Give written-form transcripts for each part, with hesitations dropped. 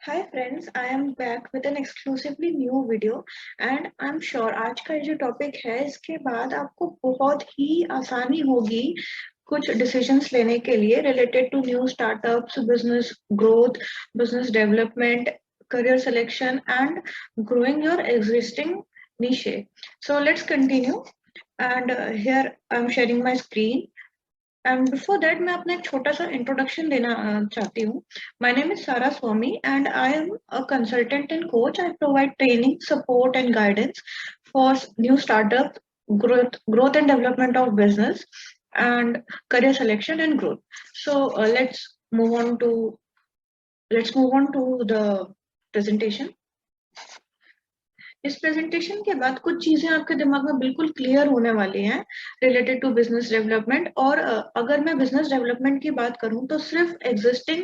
Hi friends, I am back with an exclusively new video and I'm sure आज का जो topic है इसके बाद आपको बहुत ही आसानी होगी कुछ डिसीजंस लेने के लिए related to new startups, business growth, business development, career selection and growing your existing niche. So let's continue and here I'm sharing my screen. And before that, मैं अपना एक छोटा सा इंट्रोडक्शन देना चाहती हूँ. My name is Sara Swami and I am a consultant and coach. I provide training, support and guidance for new startup growth and development of business and career selection and growth. So let's move on to the presentation. इस presentation के बाद कुछ चीजें आपके दिमाग में बिल्कुल clear होने वाली हैं रिलेटेड टू बिजनेस डेवलपमेंट. और अगर मैं बिजनेस डेवलपमेंट की बात करूं तो सिर्फ एग्जिस्टिंग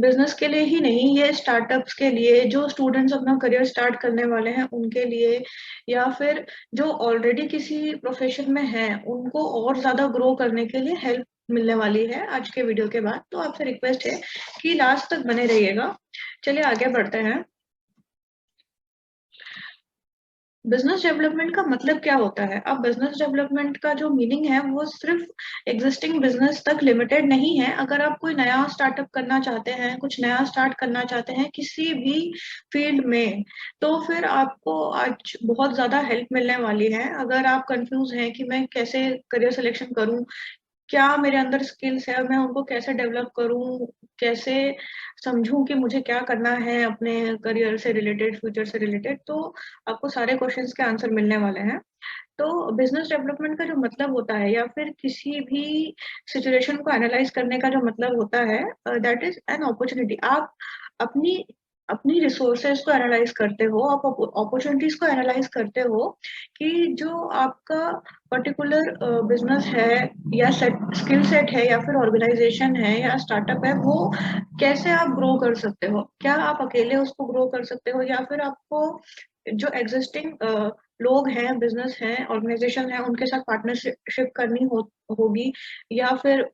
बिजनेस के लिए ही नहीं, ये स्टार्टअप्स के लिए, जो स्टूडेंट्स अपना करियर स्टार्ट करने वाले हैं उनके लिए, या फिर जो ऑलरेडी किसी प्रोफेशन में हैं उनको और ज्यादा ग्रो करने के लिए हेल्प मिलने वाली है आज के वीडियो के बाद. तो आपसे रिक्वेस्ट है कि लास्ट तक बने रहिएगा. चलिए आगे बढ़ते हैं. बिजनेस डेवलपमेंट का मतलब क्या होता है? अब बिजनेस डेवलपमेंट का जो मीनिंग है वो सिर्फ एग्जिस्टिंग बिजनेस तक लिमिटेड नहीं है. अगर आप कोई नया स्टार्टअप करना चाहते हैं, कुछ नया स्टार्ट करना चाहते हैं किसी भी फील्ड में, तो फिर आपको आज बहुत ज्यादा हेल्प मिलने वाली है. अगर आप कंफ्यूज हैं कि मैं कैसे करियर सिलेक्शन करूं, क्या मेरे अंदर स्किल्स है, मैं उनको कैसे डेवलप करूं, कैसे समझूं कि मुझे क्या करना है अपने करियर से रिलेटेड, फ्यूचर से रिलेटेड, तो आपको सारे क्वेश्चंस के आंसर मिलने वाले हैं. तो बिजनेस डेवलपमेंट का जो मतलब होता है या फिर किसी भी सिचुएशन को एनालाइज करने का जो मतलब होता है, दैट इज एन अपॉर्चुनिटी. आप अपनी अपनी रिसोर्सेज को एनालाइज करते हो, आप अपॉर्चुनिटीज को एनालाइज करते हो कि जो आपका पर्टिकुलर बिजनेस है या स्किल सेट है या फिर ऑर्गेनाइजेशन है या स्टार्टअप है, वो कैसे आप ग्रो कर सकते हो. क्या आप अकेले उसको ग्रो कर सकते हो या फिर आपको जो एग्जिस्टिंग लोग हैं, बिजनेस हैं, ऑर्गेनाइजेशन है, उनके साथ पार्टनरशिप करनी होगी, या फिर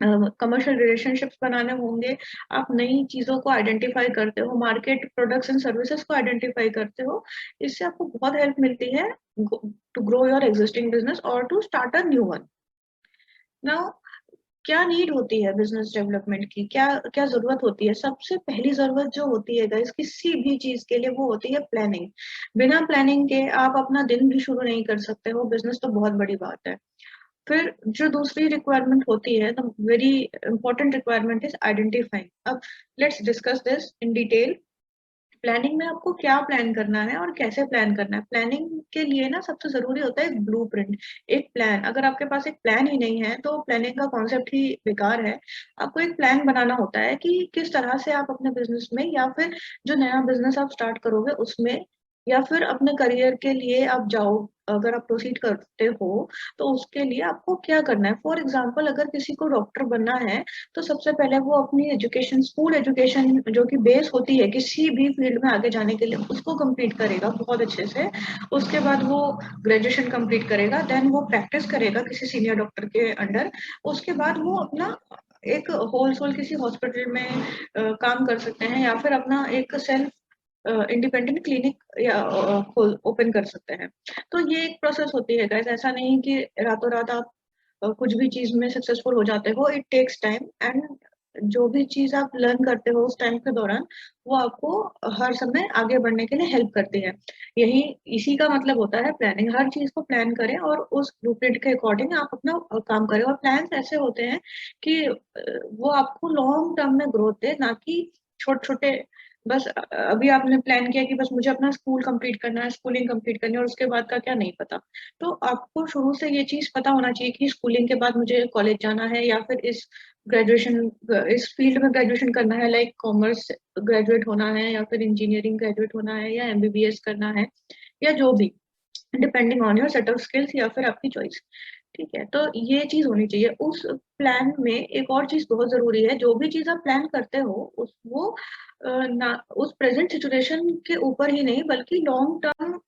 कमर्शियल रिलेशनशिप्स बनाने होंगे. आप नई चीजों को आइडेंटिफाई करते हो, मार्केट, प्रोडक्ट्स एंड सर्विसेज को आइडेंटिफाई करते हो. इससे आपको बहुत हेल्प मिलती है to grow your existing business और to start a new one. Now, क्या नीड होती है बिजनेस डेवलपमेंट की, क्या क्या जरूरत होती है? सबसे पहली जरूरत जो होती है गाइस किसी भी चीज के लिए, वो होती है प्लानिंग. बिना प्लानिंग के आप अपना दिन भी शुरू नहीं कर सकते हो. बिजनेस तो बहुत बड़ी बात है. फिर जो दूसरी रिक्वायरमेंट होती है, the very important requirement is identifying. अब let's discuss this in detail. Planning में आपको क्या प्लान करना है और कैसे प्लान करना है. प्लानिंग के लिए ना सबसे जरूरी होता है एक ब्लूप्रिंट, एक प्लान. अगर आपके पास एक प्लान ही नहीं है तो प्लानिंग का कॉन्सेप्ट ही बेकार है. आपको एक प्लान बनाना होता है कि किस तरह से आप अपने बिजनेस में या फिर जो नया बिजनेस आप स्टार्ट करोगे उसमें, या फिर अपने करियर के लिए आप जाओ, अगर आप प्रोसीड करते हो तो उसके लिए आपको क्या करना है. फॉर एग्जाम्पल, अगर किसी को डॉक्टर बनना है तो सबसे पहले वो अपनी एजुकेशन, स्कूल एजुकेशन जो कि बेस होती है किसी भी फील्ड में आगे जाने के लिए, उसको कंप्लीट करेगा बहुत अच्छे से. उसके बाद वो ग्रेजुएशन कंप्लीट करेगा, देन वो प्रैक्टिस करेगा किसी सीनियर डॉक्टर के अंडर. उसके बाद वो अपना एक होलसेल किसी हॉस्पिटल में काम कर सकते हैं, या फिर अपना एक सेल्फ इंडिपेंडेंट क्लिनिक या ओपन कर सकते हैं. तो ये एक प्रोसेस होती है गाइस. ऐसा नहीं कि रातों रात आप कुछ भी चीज में सक्सेसफुल हो जाते हो. It takes time. एंड जो भी चीज आप लर्न करते हो उस टाइम के दौरान, वो आपको हर समय आगे बढ़ने के लिए हेल्प करती है. यही इसी का मतलब होता है प्लानिंग. हर चीज को प्लान करें और उस ब्लूप्रिंट के अकॉर्डिंग आप अपना काम करें. और प्लान ऐसे होते हैं कि वो आपको लॉन्ग टर्म में ग्रोथ दे, ना कि छोटे छोटे. बस अभी आपने प्लान किया कि बस मुझे अपना स्कूल कंप्लीट करना है, स्कूलिंग कंप्लीट करनी है, और उसके बाद का क्या नहीं पता. तो आपको शुरू से ये चीज पता होना चाहिए कि स्कूलिंग के बाद मुझे कॉलेज जाना है, या फिर ग्रेजुएशन इस फील्ड में ग्रेजुएशन करना है, लाइक कॉमर्स ग्रेजुएट होना है, या फिर इंजीनियरिंग ग्रेजुएट होना है, या एमबीबीएस करना है, या जो भी, depending on your set of skills या फिर आपकी चॉइस. ठीक है, तो ये चीज होनी चाहिए. उस प्लान में एक और चीज बहुत जरूरी है. जो भी चीज आप प्लान करते हो वो ना उस प्रेजेंट सिचुएशन के ऊपर ही नहीं, बल्कि लॉन्ग टर्म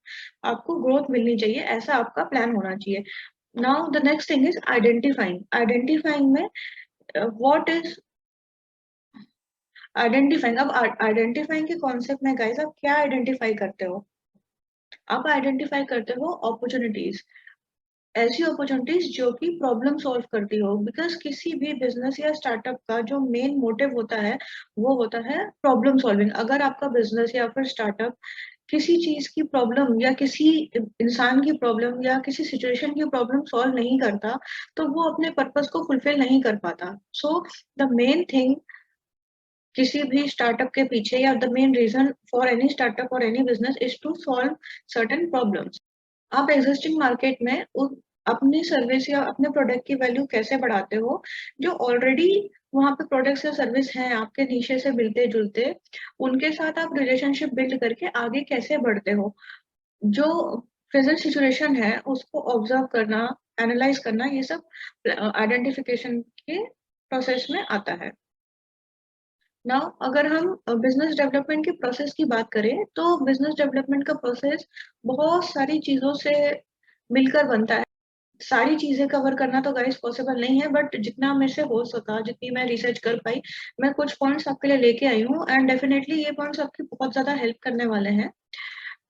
आपको ग्रोथ मिलनी चाहिए, ऐसा आपका प्लान होना चाहिए. Now the next thing is identifying. Identifying में व्हाट इज आइडेंटिफाइंग, अब आइडेंटिफाइंग के कॉन्सेप्ट में गाइस आप क्या आइडेंटिफाई करते हो? आप आइडेंटिफाई करते हो अपॉर्चुनिटीज, ऐसी अपॉर्चुनिटीज जो कि प्रॉब्लम सॉल्व करती हो, बिकॉज किसी भी बिजनेस या स्टार्टअप का जो मेन मोटिव होता है वो होता है प्रॉब्लम सॉल्विंग। अगर आपका बिजनेस या फिर स्टार्टअप किसी चीज की प्रॉब्लम या किसी इंसान की प्रॉब्लम या किसी सिचुएशन की प्रॉब्लम सॉल्व नहीं करता, तो वो अपने पर्पस को फुलफिल नहीं कर पाता। सो द मेन थिंग किसी भी स्टार्टअप के पीछे, या the main reason for any startup or any business is to solve certain problems. आप एग्जिस्टिंग मार्केट में अपनी सर्विस या अपने प्रोडक्ट की वैल्यू कैसे बढ़ाते हो? जो ऑलरेडी वहां पे प्रोडक्ट्स या सर्विस हैं आपके नीचे से मिलते जुलते, उनके साथ आप रिलेशनशिप बिल्ड करके आगे कैसे बढ़ते हो? जो प्रेजेंट सिचुएशन है उसको ऑब्जर्व करना, एनालाइज करना, ये सब आइडेंटिफिकेशन के प्रोसेस में आता है। नाउ अगर हम बिजनेस डेवलपमेंट के प्रोसेस की बात करें, तो बिजनेस डेवलपमेंट का प्रोसेस बहुत सारी चीजों से मिलकर बनता है। सारी चीजें कवर करना तो गाइस पॉसिबल नहीं है, बट जितना मेरे से हो सका, जितनी मैं रिसर्च कर पाई, मैं कुछ पॉइंट्स आपके लिए लेके आई हूँ, एंड डेफिनेटली ये पॉइंट्स आपकी बहुत ज्यादा हेल्प करने वाले हैं।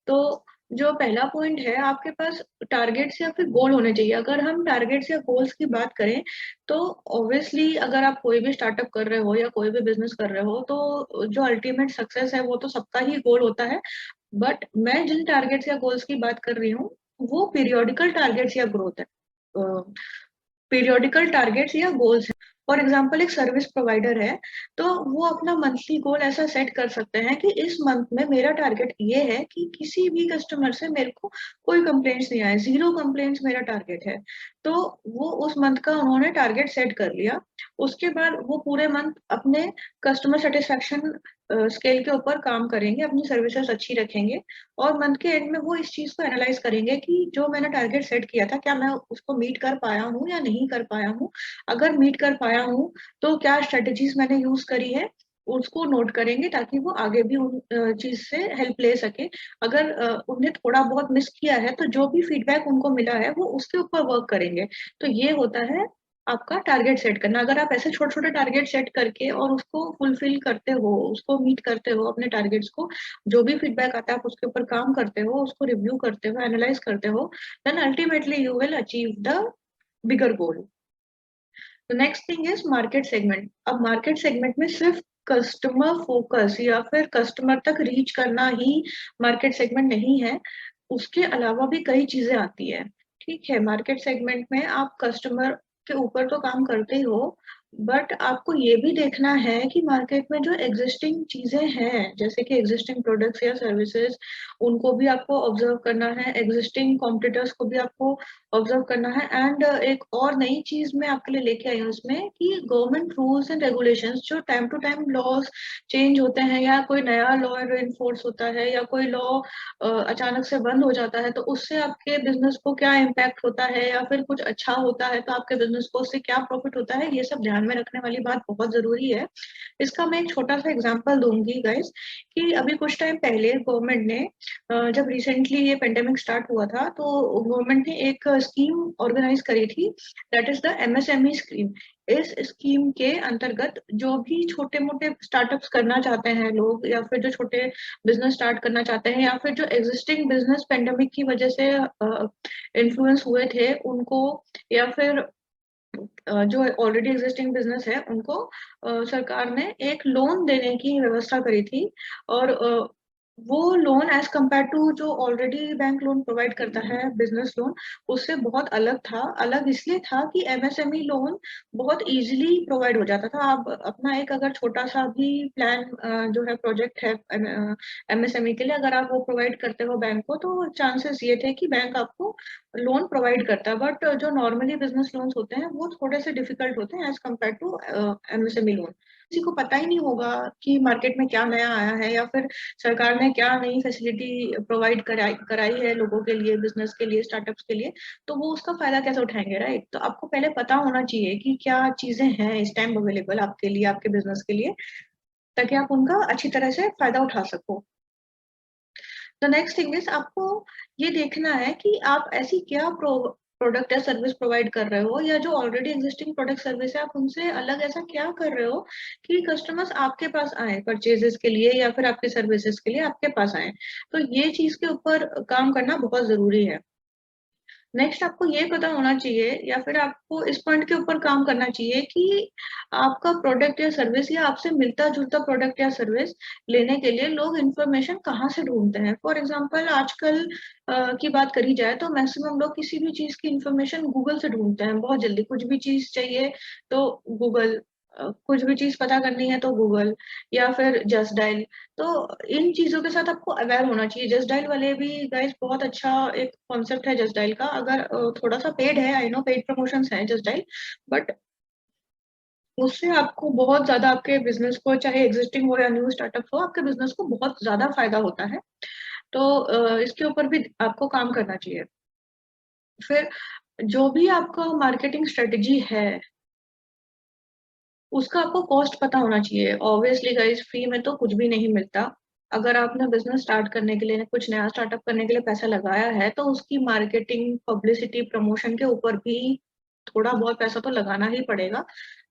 तो जो पहला पॉइंट है, आपके पास टारगेट्स या फिर गोल होने चाहिए। अगर हम टारगेट्स या गोल्स की बात करें, तो ऑब्वियसली अगर आप कोई भी स्टार्टअप कर रहे हो या कोई भी बिजनेस कर रहे हो, तो जो अल्टीमेट सक्सेस है वो तो सबका ही गोल होता है। बट मैं जिन टारगेट्स या गोल्स की बात कर रही हूँ, वो पीरियोडिकल टारगेट्स या ग्रोथ है, पीरियोडिकल टारगेट्स या गोल्स है। फॉर एग्जाम्पल एक सर्विस प्रोवाइडर है, तो वो अपना मंथली गोल ऐसा सेट कर सकते हैं कि इस मंथ में मेरा टारगेट ये है कि किसी भी कस्टमर से मेरे को कोई कंप्लेंट्स नहीं आए, 0 कंप्लेंट्स मेरा टारगेट है। तो वो उस मंथ का उन्होंने टारगेट सेट कर लिया। उसके बाद वो पूरे मंथ अपने कस्टमर सेटिस्फेक्शन स्केल के ऊपर काम करेंगे, अपनी सर्विसेज अच्छी रखेंगे, और मंथ के एंड में वो इस चीज को एनालाइज करेंगे कि जो मैंने टारगेट सेट किया था, क्या मैं उसको मीट कर पाया हूँ या नहीं कर पाया हूँ। अगर मीट कर पाया हूँ, तो क्या स्ट्रेटेजीज मैंने यूज करी है, उसको नोट करेंगे, ताकि वो आगे भी उन चीज से हेल्प ले सके। अगर उन्हें थोड़ा बहुत मिस किया है, तो जो भी फीडबैक उनको मिला है वो उसके ऊपर वर्क करेंगे। तो ये होता है आपका टारगेट सेट करना। अगर आप ऐसे छोटे छोटे टारगेट सेट करके और उसको फुलफिल करते हो, उसको मीट करते हो अपने टारगेट्स को, जो भी फीडबैक आता है आप उसके ऊपर काम करते हो, उसको रिव्यू करते हो, एनालाइज करते हो, then ultimately you will achieve the bigger goal. The next thing is market segment. अब मार्केट सेगमेंट में सिर्फ कस्टमर फोकस या फिर कस्टमर तक रीच करना ही मार्केट सेगमेंट नहीं है, उसके अलावा भी कई चीजें आती है। ठीक है, मार्केट सेगमेंट में आप कस्टमर के ऊपर तो काम करते ही हो, बट आपको ये भी देखना है कि मार्केट में जो एग्जिस्टिंग चीजें हैं, जैसे कि एग्जिस्टिंग प्रोडक्ट्स या सर्विसेज, उनको भी आपको ऑब्जर्व करना है, एग्जिस्टिंग कॉम्पिटिटर्स को भी आपको ऑब्जर्व करना है। एंड एक और नई चीज मैं आपके लिए लेके आई हूँ उसमें, कि गवर्नमेंट रूल्स एंड रेगुलेशंस, जो time to time laws change होते हैं, या कोई नया लॉ इन्फोर्स होता है, या कोई लॉ अचानक से बंद हो जाता है, तो उससे आपके बिजनेस को क्या इम्पैक्ट होता है, या फिर कुछ अच्छा होता है तो आपके बिजनेस को उससे क्या प्रॉफिट होता है, ये सब ध्यान में रखने वाली बात बहुत जरूरी है। इसका मैं एक छोटा सा एग्जांपल दूंगी गाइस, कि अभी कुछ टाइम पहले गवर्नमेंट ने जब रिसेंटली ये पेंडेमिक स्टार्ट हुआ था, तो गवर्नमेंट ने एक स्कीम ऑर्गेनाइज करी थी, that is the MSME scheme. इस स्कीम के अंतर्गत जो भी छोटे मोटे स्टार्टअप्स करना चाहते हैं लोग, या फिर जो छोटे बिजनेस स्टार्ट करना चाहते हैं, या फिर जो एग्जिस्टिंग बिजनेस पेंडेमिक की वजह से इन्फ्लुएंस हुए थे उनको, या फिर जो ऑलरेडी एग्जिस्टिंग बिजनेस है उनको, सरकार ने एक लोन देने की व्यवस्था करी थी। और वो लोन एज कंपेयर टू जो ऑलरेडी बैंक लोन प्रोवाइड करता है, बिजनेस लोन, उससे बहुत अलग था। अलग इसलिए था कि एमएसएमई लोन बहुत इजीली प्रोवाइड हो जाता था। आप अपना एक अगर छोटा सा भी प्लान जो है, प्रोजेक्ट है एमएसएमई के लिए, अगर आप वो प्रोवाइड करते हो बैंक को, तो चांसेस ये थे कि बैंक आपको लोन प्रोवाइड करता है। बट जो नॉर्मली बिजनेस लोन्स होते हैं वो थोड़े से डिफिकल्ट होते हैं as compared to MSME loan. किसी को पता ही नहीं होगा कि मार्केट में क्या नया आया है, या फिर सरकार ने क्या नई फैसिलिटी प्रोवाइड कराई कराई है लोगों के लिए, बिजनेस के लिए, स्टार्टअप्स के लिए, तो वो उसका फायदा कैसे उठाएंगे, राइट? तो आपको पहले पता होना चाहिए कि क्या चीजें हैं इस टाइम अवेलेबल आपके लिए, आपके बिजनेस के लिए, ताकि आप उनका अच्छी तरह से फायदा उठा सको। द नेक्स्ट थिंग इज, आपको ये देखना है कि आप ऐसी क्या प्रोडक्ट या सर्विस प्रोवाइड कर रहे हो, या जो ऑलरेडी एग्जिस्टिंग प्रोडक्ट सर्विस है, आप उनसे अलग ऐसा क्या कर रहे हो कि कस्टमर्स आपके पास आए परचेजेस के लिए या फिर आपके सर्विसेज के लिए आपके पास आए। तो ये चीज के ऊपर काम करना बहुत जरूरी है। नेक्स्ट आपको ये पता होना चाहिए या फिर आपको इस पॉइंट के ऊपर काम करना चाहिए कि आपका प्रोडक्ट या सर्विस या आपसे मिलता जुलता प्रोडक्ट या सर्विस लेने के लिए लोग इन्फॉर्मेशन कहाँ से ढूंढते हैं। फॉर एग्जांपल आजकल की बात करी जाए तो मैक्सिमम लोग किसी भी चीज की इन्फॉर्मेशन गूगल से ढूंढते हैं बहुत जल्दी। कुछ भी चीज चाहिए तो गूगल, कुछ भी चीज पता करनी है तो गूगल, या फिर जस्ट डायल। तो इन चीजों के साथ आपको अवेयर होना चाहिए। जस्ट डायल वाले भी गाइस बहुत अच्छा एक कॉन्सेप्ट है जस्ट डायल का। अगर थोड़ा सा पेड है, आई नो पेड प्रमोशंस है जस्ट डायल, बट उससे आपको बहुत ज्यादा आपके बिजनेस को, चाहे एग्जिस्टिंग हो या न्यू स्टार्टअप हो, आपके बिजनेस को बहुत ज्यादा फायदा होता है। तो इसके ऊपर भी आपको काम करना चाहिए। फिर जो भी आपका मार्केटिंग स्ट्रेटेजी है उसका आपको कॉस्ट पता होना चाहिए। ऑब्वियसली गाइस फ्री में तो कुछ भी नहीं मिलता। अगर आपने बिजनेस स्टार्ट करने के लिए, कुछ नया स्टार्टअप करने के लिए पैसा लगाया है तो उसकी मार्केटिंग, पब्लिसिटी, प्रमोशन के ऊपर भी थोड़ा बहुत पैसा तो लगाना ही पड़ेगा।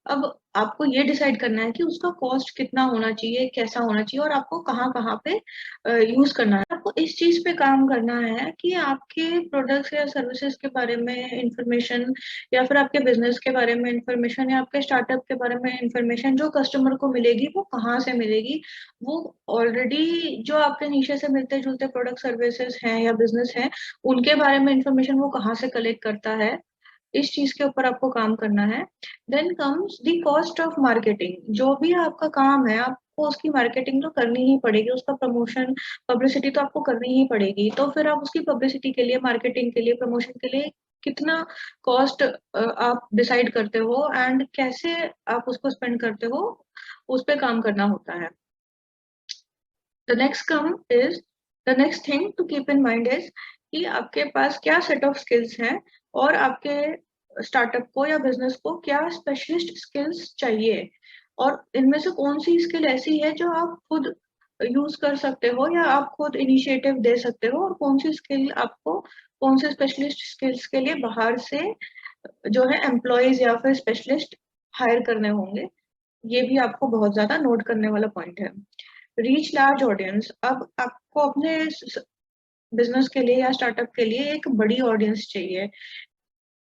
अब आपको ये डिसाइड करना है कि उसका कॉस्ट कितना होना चाहिए, कैसा होना चाहिए, और आपको कहाँ कहाँ पे यूज करना है। आपको इस चीज पे काम करना है कि आपके प्रोडक्ट्स या सर्विसेज के बारे में इंफॉर्मेशन, या फिर आपके बिजनेस के बारे में इंफॉर्मेशन, या आपके स्टार्टअप के बारे में इंफॉर्मेशन जो कस्टमर को मिलेगी वो कहाँ से मिलेगी। वो ऑलरेडी जो आपके नीचे से मिलते जुलते प्रोडक्ट सर्विसेज हैं या बिजनेस हैं उनके बारे में इंफॉर्मेशन वो कहाँ से कलेक्ट करता है, इस चीज के ऊपर आपको काम करना है। Then comes the cost of marketing. जो भी आपका काम है आपको उसकी मार्केटिंग तो करनी ही पड़ेगी, उसका प्रमोशन, पब्लिसिटी तो आपको करनी ही पड़ेगी। तो फिर आप उसकी पब्लिसिटी के लिए, मार्केटिंग के लिए, प्रमोशन के लिए कितना कॉस्ट आप डिसाइड करते हो एंड कैसे आप उसको स्पेंड करते हो, उस पे काम करना होता है। The next come is the next thing to keep in mind is कि आपके पास क्या सेट ऑफ स्किल्स हैं, और आपके स्टार्टअप को या बिजनेस को क्या स्पेशलिस्ट स्किल्स चाहिए, और इनमें से कौन सी स्किल ऐसी है जो आप खुद यूज कर सकते हो या आप खुद इनिशिएटिव दे सकते हो, और कौन सी स्किल आपको, कौन से स्पेशलिस्ट स्किल्स के लिए बाहर से जो है एम्प्लॉयज या फिर स्पेशलिस्ट हायर करने होंगे। ये भी आपको बहुत ज्यादा नोट करने वाला पॉइंट है। Reach large audience. अब आपको अपने बिजनेस के लिए या स्टार्टअप के लिए एक बड़ी ऑडियंस चाहिए।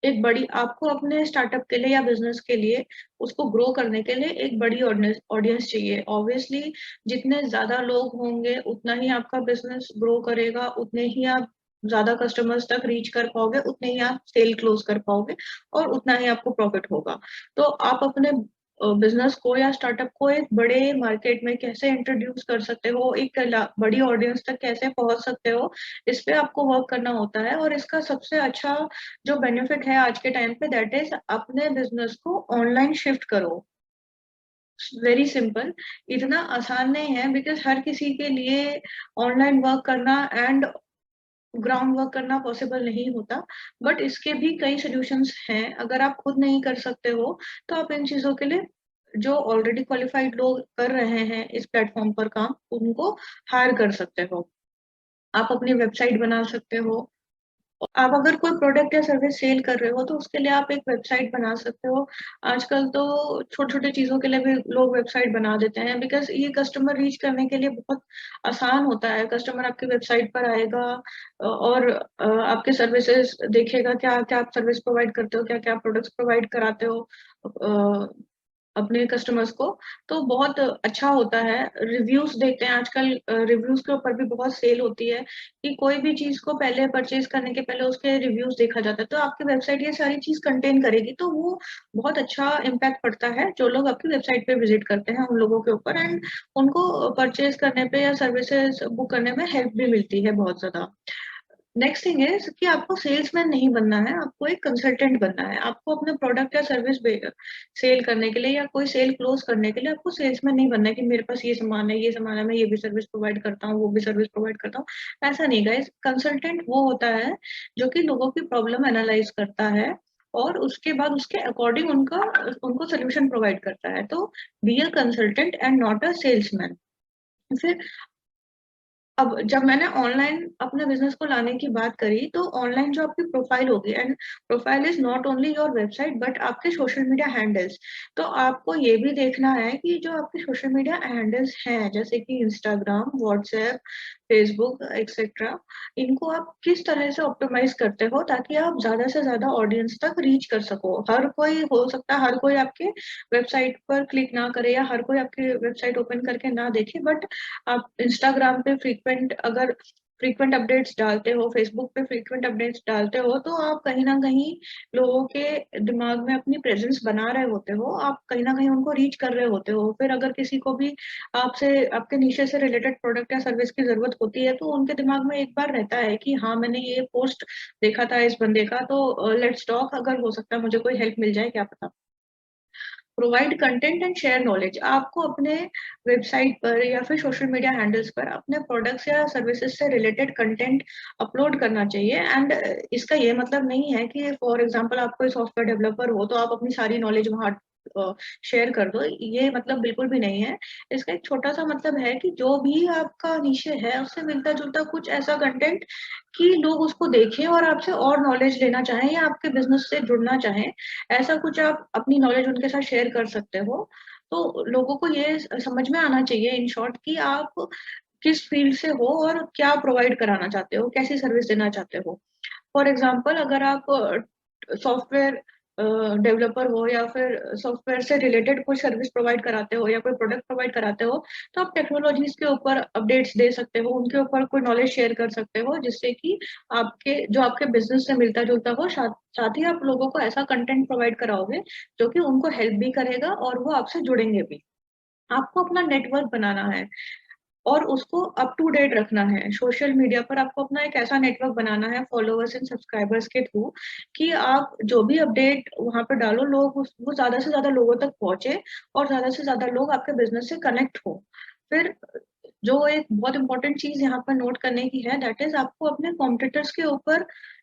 एक बड़ी, आपको अपने स्टार्टअप के लिए या बिजनेस के लिए उसको ग्रो करने के लिए एक बड़ी ऑडियंस चाहिए। ऑब्वियसली जितने ज्यादा लोग होंगे उतना ही आपका बिजनेस ग्रो करेगा, उतने ही आप ज्यादा कस्टमर्स तक रीच कर पाओगे, उतने ही आप सेल क्लोज कर पाओगे, और उतना ही आपको प्रॉफिट होगा। तो आप अपने बिजनेस को या स्टार्टअप को एक बड़े मार्केट में कैसे इंट्रोड्यूस कर सकते हो, एक बड़ी ऑडियंस तक कैसे पहुंच सकते हो, इस पे आपको वर्क करना होता है। और इसका सबसे अच्छा जो बेनिफिट है आज के टाइम पे, दैट इज अपने बिजनेस को ऑनलाइन शिफ्ट करो। Very simple. इतना आसान नहीं है बिकॉज हर किसी के लिए ऑनलाइन वर्क करना एंड ग्राउंड वर्क करना पॉसिबल नहीं होता। बट इसके भी कई सोल्यूशंस हैं। अगर आप खुद नहीं कर सकते हो तो आप इन चीजों के लिए जो ऑलरेडी क्वालिफाइड लोग कर रहे हैं इस प्लेटफॉर्म पर काम, उनको हायर कर सकते हो। आप अपनी वेबसाइट बना सकते हो। आप अगर कोई प्रोडक्ट या सर्विस सेल कर रहे हो तो उसके लिए आप एक वेबसाइट बना सकते हो। आजकल तो छोटे छोटे चीजों के लिए भी लोग वेबसाइट बना देते हैं बिकॉज ये कस्टमर रीच करने के लिए बहुत आसान होता है। कस्टमर आपकी वेबसाइट पर आएगा और आपके सर्विसेज देखेगा, क्या क्या आप सर्विस प्रोवाइड करते हो, क्या क्या प्रोडक्ट्स प्रोवाइड कराते हो अपने कस्टमर्स को। तो बहुत अच्छा होता है। रिव्यूज देखते हैं आजकल, रिव्यूज के ऊपर भी बहुत सेल होती है कि कोई भी चीज को पहले परचेज करने के पहले उसके रिव्यूज देखा जाता है। तो आपकी वेबसाइट ये सारी चीज कंटेन करेगी तो वो बहुत अच्छा इम्पैक्ट पड़ता है जो लोग आपकी वेबसाइट पे विजिट करते हैं उन लोगों के ऊपर, एंड उनको परचेज करने पे या सर्विसेज बुक करने में हेल्प भी मिलती है बहुत ज्यादा। नेक्स्ट थिंग इज कि आपको सेल्समैन नहीं बनना है, आपको एक कंसल्टेंट बनना है। आपको अपने प्रोडक्ट या सर्विस सेल करने के लिए या कोई सेल क्लोज करने के लिए आपको सेल्समैन नहीं बनना है कि मेरे पास ये सामान है, ये सामान है, मैं ये भी सर्विस प्रोवाइड करता हूँ, वो भी सर्विस प्रोवाइड करता हूँ। ऐसा नहीं गाइस। कंसल्टेंट वो होता है जो कि लोगों की प्रॉब्लम एनालाइज करता है और उसके बाद उसके अकॉर्डिंग उनका उनको सोल्यूशन प्रोवाइड करता है। तो be a consultant and not a salesman. फिर अब जब मैंने ऑनलाइन अपने बिजनेस को लाने की बात करी, तो ऑनलाइन जो आपकी प्रोफाइल होगी, and profile is not only your website but आपके सोशल मीडिया हैंडल्स। तो आपको ये भी देखना है कि जो आपके सोशल मीडिया हैंडल्स हैं, जैसे कि इंस्टाग्राम, व्हाट्सएप, फेसबुक एक्सेट्रा, इनको आप किस तरह से ऑप्टिमाइज करते हो ताकि आप ज्यादा से ज्यादा ऑडियंस तक रीच कर सको। हर कोई हो सकता है, हर कोई आपके वेबसाइट पर क्लिक ना करे या हर कोई आपकी वेबसाइट ओपन करके ना देखे, बट आप इंस्टाग्राम पे फ्रीक्वेंट अपडेट्स डालते हो, फेसबुक पे फ्रीक्वेंट अपडेट्स डालते हो, तो आप कहीं ना कहीं लोगों के दिमाग में अपनी प्रेजेंस बना रहे होते हो, आप कहीं ना कहीं उनको रीच कर रहे होते हो। फिर अगर किसी को भी आपसे, आपके नीचे से रिलेटेड प्रोडक्ट या सर्विस की जरूरत होती है, तो उनके दिमाग में एक बार रहता है कि हाँ, मैंने ये पोस्ट देखा था इस बंदे का, तो लेट्स टॉक, अगर हो सकता है मुझे कोई हेल्प मिल जाए, क्या पता। Provide content and share knowledge. आपको अपने वेबसाइट पर या फिर सोशल मीडिया हैंडल्स पर अपने प्रोडक्ट्स या सर्विसेज से रिलेटेड कंटेंट अपलोड करना चाहिए। एंड इसका ये मतलब नहीं है कि फॉर एग्जांपल आप कोई सॉफ्टवेयर डेवलपर हो तो आप अपनी सारी नॉलेज वहां शेयर कर दो, ये मतलब बिल्कुल भी नहीं है। इसका एक छोटा सा मतलब है कि जो भी आपका निशे है उससे मिलता जुलता कुछ ऐसा कंटेंट कि लोग उसको देखें और आपसे और नॉलेज लेना चाहें या आपके बिजनेस से जुड़ना चाहें, ऐसा कुछ आप अपनी नॉलेज उनके साथ शेयर कर सकते हो। तो लोगों को ये समझ में आना चाहिए इन शॉर्ट कि आप किस फील्ड से हो और क्या प्रोवाइड कराना चाहते हो, कैसी सर्विस देना चाहते हो। फॉर एग्जाम्पल, अगर आप सॉफ्टवेयर डेवलपर हो या फिर सॉफ्टवेयर से रिलेटेड कोई सर्विस प्रोवाइड कराते हो या कोई प्रोडक्ट प्रोवाइड कराते हो, तो आप टेक्नोलॉजीज के ऊपर अपडेट्स दे सकते हो, उनके ऊपर कोई नॉलेज शेयर कर सकते हो, जिससे कि आपके जो आपके बिजनेस से मिलता जुलता हो, साथ ही आप लोगों को ऐसा कंटेंट प्रोवाइड कराओगे जो कि उनको हेल्प भी करेगा और वो आपसे जुड़ेंगे भी। आपको अपना नेटवर्क बनाना है और उसको अप टू डेट रखना है। सोशल मीडिया पर आपको अपना एक ऐसा नेटवर्क बनाना है फॉलोअर्स एंड सब्सक्राइबर्स के थ्रू कि आप जो भी अपडेट वहां पे डालो, लोग वो ज्यादा से ज्यादा लोगों तक पहुंचे और ज्यादा से ज्यादा लोग आपके बिजनेस से कनेक्ट हो। फिर जो एक बहुत इंपॉर्टेंट चीज यहाँ पर नोट करने की है, दैट इज आपको अपने कॉम्पिटिटर्स के ऊपर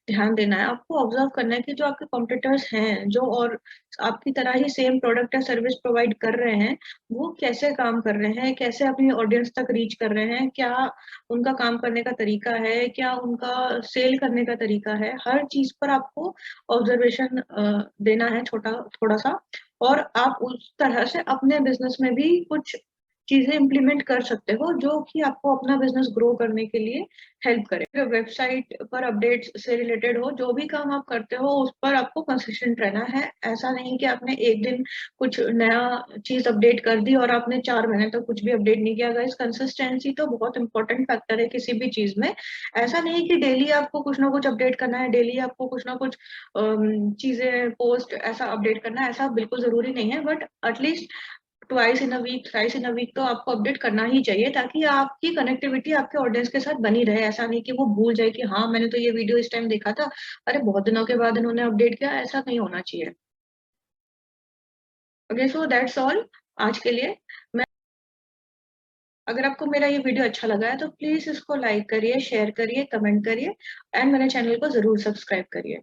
ध्यान देना है। आपको ऑब्जर्व करना है कि जो आपके कॉम्पिटिटर्स हैं, जो और आपकी तरह ही सेम प्रोडक्ट या सर्विस प्रोवाइड कर रहे हैं, वो कैसे काम कर रहे हैं, कैसे अपनी ऑडियंस तक रीच कर रहे हैं, क्या उनका काम करने का तरीका है, क्या उनका सेल करने का तरीका है। हर चीज पर आपको ऑब्जर्वेशन देना है, छोटा थोड़ा सा, और आप उस तरह से अपने बिजनेस में भी कुछ चीजें इम्प्लीमेंट कर सकते हो जो कि आपको अपना बिजनेस ग्रो करने के लिए हेल्प करे। वेबसाइट पर अपडेट्स से रिलेटेड हो, जो भी काम आप करते हो उस पर आपको कंसिस्टेंट रहना है। ऐसा नहीं कि आपने एक दिन कुछ नया चीज अपडेट कर दी और आपने 4 महीने तक कुछ भी अपडेट नहीं किया। गाइस, कंसिस्टेंसी तो बहुत इंपॉर्टेंट फैक्टर है किसी भी चीज में। ऐसा नहीं कि डेली आपको कुछ ना कुछ अपडेट करना है, डेली आपको कुछ ना कुछ चीजें पोस्ट ऐसा अपडेट करना है, ऐसा बिल्कुल जरूरी नहीं है, but at least twice in a week, thrice in a week तो आपको अपडेट करना ही चाहिए, ताकि आपकी कनेक्टिविटी आपके ऑडियंस के साथ बनी रहे। ऐसा नहीं कि वो भूल जाए कि हाँ, मैंने तो ये वीडियो इस टाइम देखा था, अरे बहुत दिनों के बाद इन्होंने अपडेट किया, ऐसा नहीं होना चाहिए। ओके, सो दैट्स ऑल आज के लिए। मैं, अगर आपको मेरा ये वीडियो अच्छा लगा है तो प्लीज इसको लाइक करिए, शेयर करिए, कमेंट करिए, एंड मेरे चैनल को जरूर सब्सक्राइब करिए।